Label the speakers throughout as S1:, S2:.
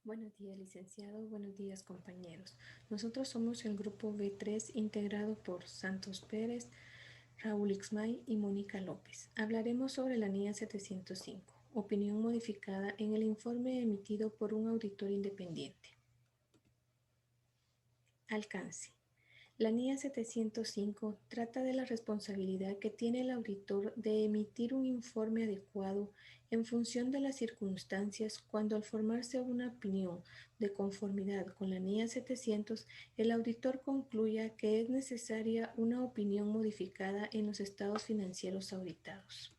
S1: Buenos días, licenciado. Buenos días, compañeros. Nosotros somos el grupo B3 integrado por Santos Pérez, Raúl Ixmay y Mónica López. Hablaremos sobre la NIA 705, opinión modificada en el informe emitido por un auditor independiente. Alcance. La NIA 705 trata de la responsabilidad que tiene el auditor de emitir un informe adecuado en función de las circunstancias cuando al formarse una opinión de conformidad con la NIA 700, el auditor concluya que es necesaria una opinión modificada en los estados financieros auditados.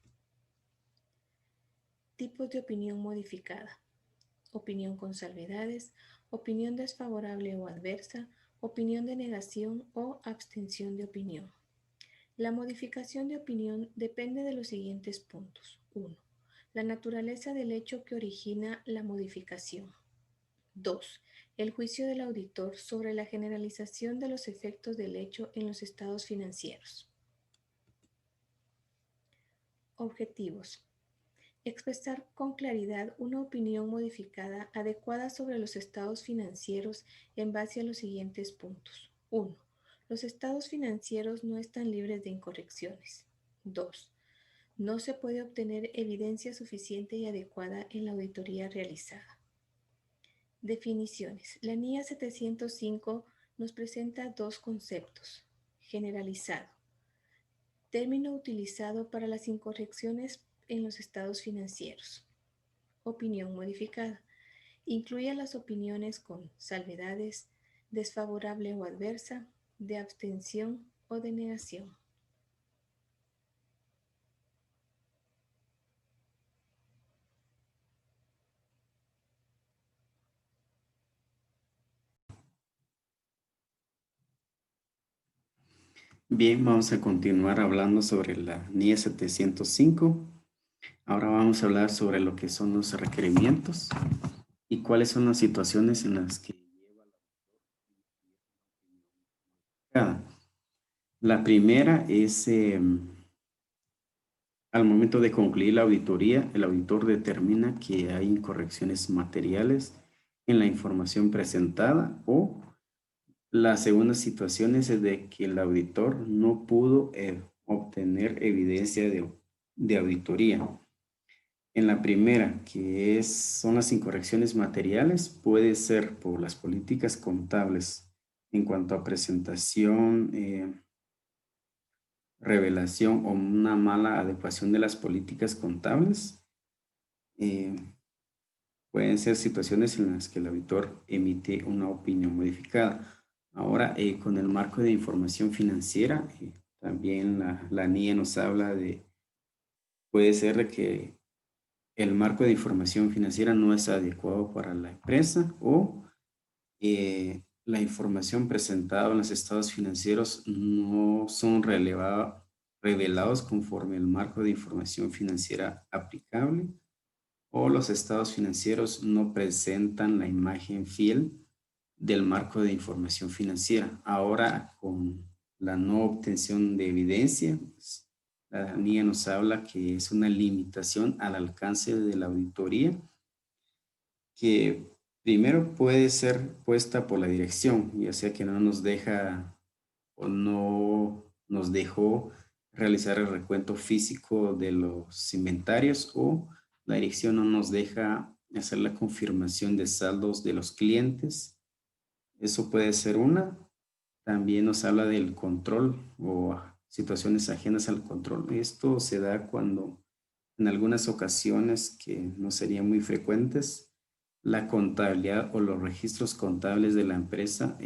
S1: Tipos de opinión modificada. Opinión con salvedades, opinión desfavorable o adversa, opinión de negación o abstención de opinión. La modificación de opinión depende de los siguientes puntos. 1. La naturaleza del hecho que origina la modificación. 2. El juicio del auditor sobre la generalización de los efectos del hecho en los estados financieros. Objetivos. Expresar con claridad una opinión modificada adecuada sobre los estados financieros en base a los siguientes puntos. 1. Los estados financieros no están libres de incorrecciones. 2. No se puede obtener evidencia suficiente y adecuada en la auditoría realizada. Definiciones. La NIA 705 nos presenta dos conceptos. Generalizado. Término utilizado para las incorrecciones en los estados financieros. Opinión modificada. Incluye las opiniones con salvedades, desfavorable o adversa, de abstención o de negación.
S2: Bien, vamos a continuar hablando sobre la NIE 705. Ahora vamos a hablar sobre lo que son los requerimientos y cuáles son las situaciones en las que lleva la. La primera es al momento de concluir la auditoría, el auditor determina que hay incorrecciones materiales en la información presentada, o la segunda situación es de que el auditor no pudo obtener evidencia de auditoría. En la primera, son las incorrecciones materiales, puede ser por las políticas contables en cuanto a presentación, revelación o una mala adecuación de las políticas contables. Pueden ser situaciones en las que el auditor emite una opinión modificada. Ahora, con el marco de información financiera, también la NIE nos habla puede ser de que el marco de información financiera no es adecuado para la empresa, o la información presentada en los estados financieros no son revelados conforme el marco de información financiera aplicable, o los estados financieros no presentan la imagen fiel del marco de información financiera. Ahora, con la no obtención de evidencia, pues, la NIE nos habla que es una limitación al alcance de la auditoría, que primero puede ser puesta por la dirección, ya sea que no nos deja o no nos dejó realizar el recuento físico de los inventarios, o la dirección no nos deja hacer la confirmación de saldos de los clientes. Eso puede ser una. También nos habla del control o situaciones ajenas al control. Esto se da cuando en algunas ocasiones, que no serían muy frecuentes, la contabilidad o los registros contables de la empresa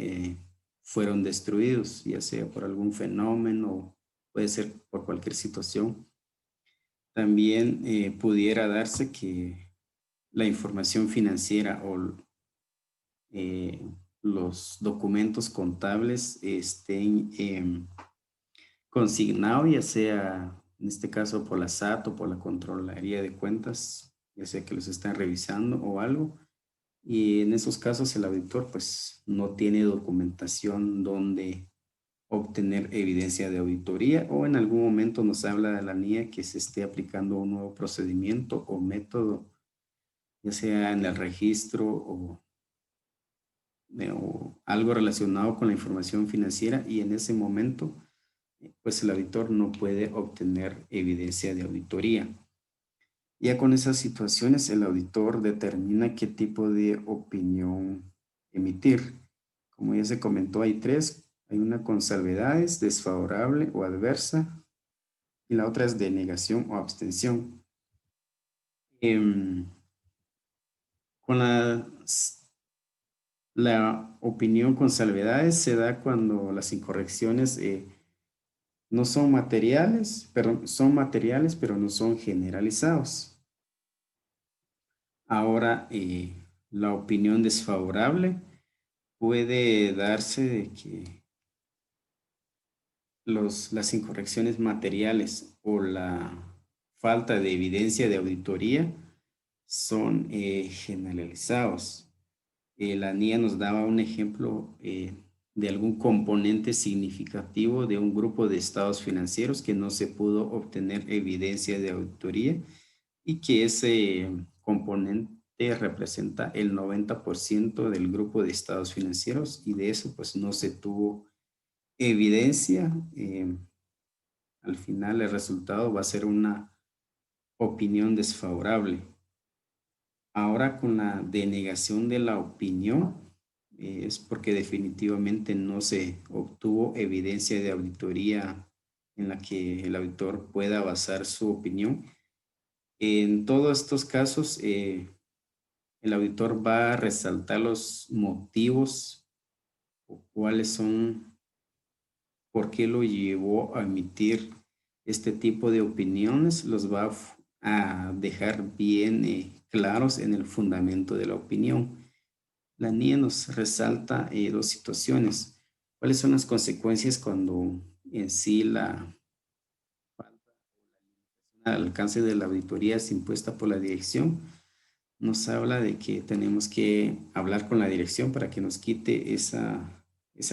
S2: fueron destruidos, ya sea por algún fenómeno o puede ser por cualquier situación. También pudiera darse que la información financiera o los documentos contables estén consignados, ya sea en este caso por la SAT o por la Contraloría de Cuentas, ya sea que los están revisando o algo. Y en esos casos el auditor pues no tiene documentación donde obtener evidencia de auditoría, o en algún momento nos habla de la NIE que se esté aplicando un nuevo procedimiento o método, ya sea en el registro o o algo relacionado con la información financiera y en ese momento, pues el auditor no puede obtener evidencia de auditoría. Ya con esas situaciones, el auditor determina qué tipo de opinión emitir. Como ya se comentó, hay tres. Hay una con salvedades, desfavorable o adversa, y la otra es de negación o abstención. Em, con la opinión con salvedades se da cuando las incorrecciones no son materiales, pero no son generalizados. Ahora, la opinión desfavorable puede darse de que las incorrecciones materiales o la falta de evidencia de auditoría son generalizados. La NIA nos daba un ejemplo de algún componente significativo de un grupo de estados financieros que no se pudo obtener evidencia de auditoría y que ese componente representa el 90% del grupo de estados financieros y de eso pues no se tuvo evidencia. Al final el resultado va a ser una opinión desfavorable. Ahora con la denegación de la opinión, es porque definitivamente no se obtuvo evidencia de auditoría en la que el auditor pueda basar su opinión. En todos estos casos, el auditor va a resaltar los motivos o cuáles son, por qué lo llevó a emitir este tipo de opiniones, los va a dejar bien claros en el fundamento de la opinión. La NIE nos resalta dos situaciones. ¿Cuáles son las consecuencias cuando en sí la falta al alcance de la auditoría es impuesta por la dirección? Nos habla de que tenemos que hablar con la dirección para que nos quite esa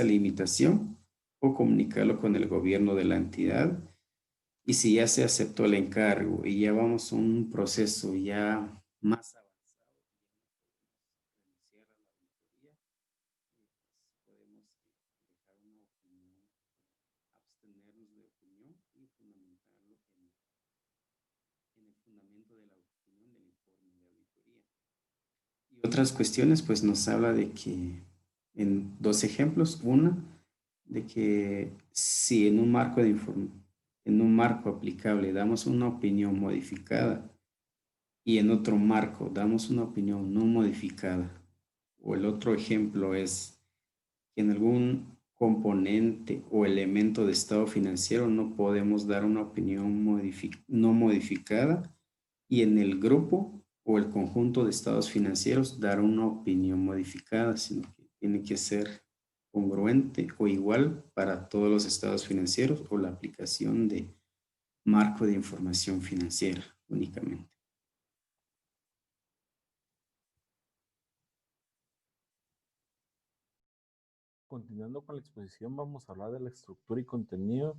S2: limitación o comunicarlo con el gobierno de la entidad. Y si ya se aceptó el encargo y ya vamos a un proceso ya más avanzado, cierra la auditoría, podemos dejar una opinión, abstenernos de opinión y fundamentarlo en el fundamento de la opinión del informe de auditoría. Y otras cuestiones, pues nos habla de que, en dos ejemplos, una, de que si en un marco en un marco aplicable damos una opinión modificada y en otro marco damos una opinión no modificada, o el otro ejemplo es que en algún componente o elemento de estado financiero no podemos dar una opinión no modificada y en el grupo o el conjunto de estados financieros dar una opinión modificada, sino que tiene que ser congruente o igual para todos los estados financieros o la aplicación de marco de información financiera únicamente.
S3: Continuando con la exposición, vamos a hablar de la estructura y contenido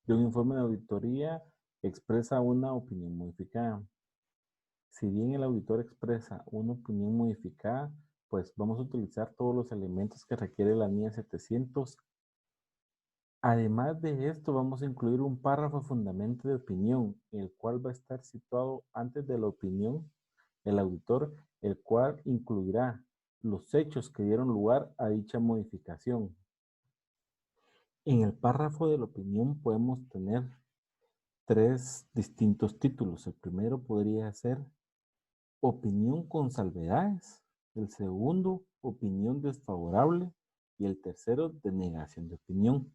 S3: de un informe de auditoría que expresa una opinión modificada. Si bien el auditor expresa una opinión modificada, pues vamos a utilizar todos los elementos que requiere la NIA 700. Además de esto, vamos a incluir un párrafo fundamento de opinión, el cual va a estar situado antes de la opinión del auditor, el cual incluirá los hechos que dieron lugar a dicha modificación. En el párrafo de la opinión podemos tener tres distintos títulos. El primero podría ser opinión con salvedades, el segundo, opinión desfavorable y el tercero, denegación de opinión.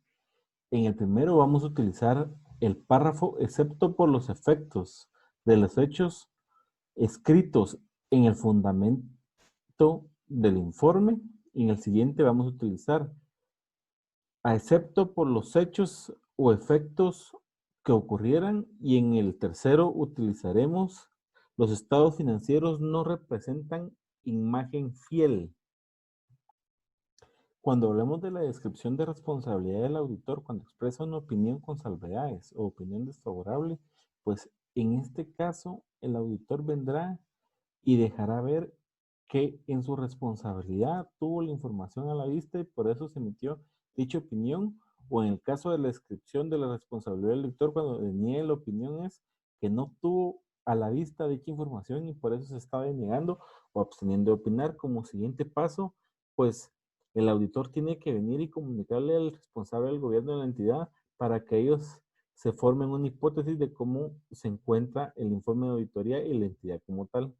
S3: En el primero vamos a utilizar el párrafo excepto por los efectos de los hechos escritos en el fundamento del informe. En el siguiente vamos a utilizar excepto por los hechos o efectos que ocurrieran, y en el tercero utilizaremos los estados financieros no representan imagen fiel. Cuando hablamos de la descripción de responsabilidad del auditor, cuando expresa una opinión con salvedades o opinión desfavorable, pues en este caso el auditor vendrá y dejará ver que en su responsabilidad tuvo la información a la vista y por eso se emitió dicha opinión, o en el caso de la descripción de la responsabilidad del lector cuando deniega la opinión es que no tuvo a la vista dicha información y por eso se estaba denegando o absteniendo de opinar. Como siguiente paso, pues el auditor tiene que venir y comunicarle al responsable del gobierno de la entidad para que ellos se formen una hipótesis de cómo se encuentra el informe de auditoría y la entidad como tal.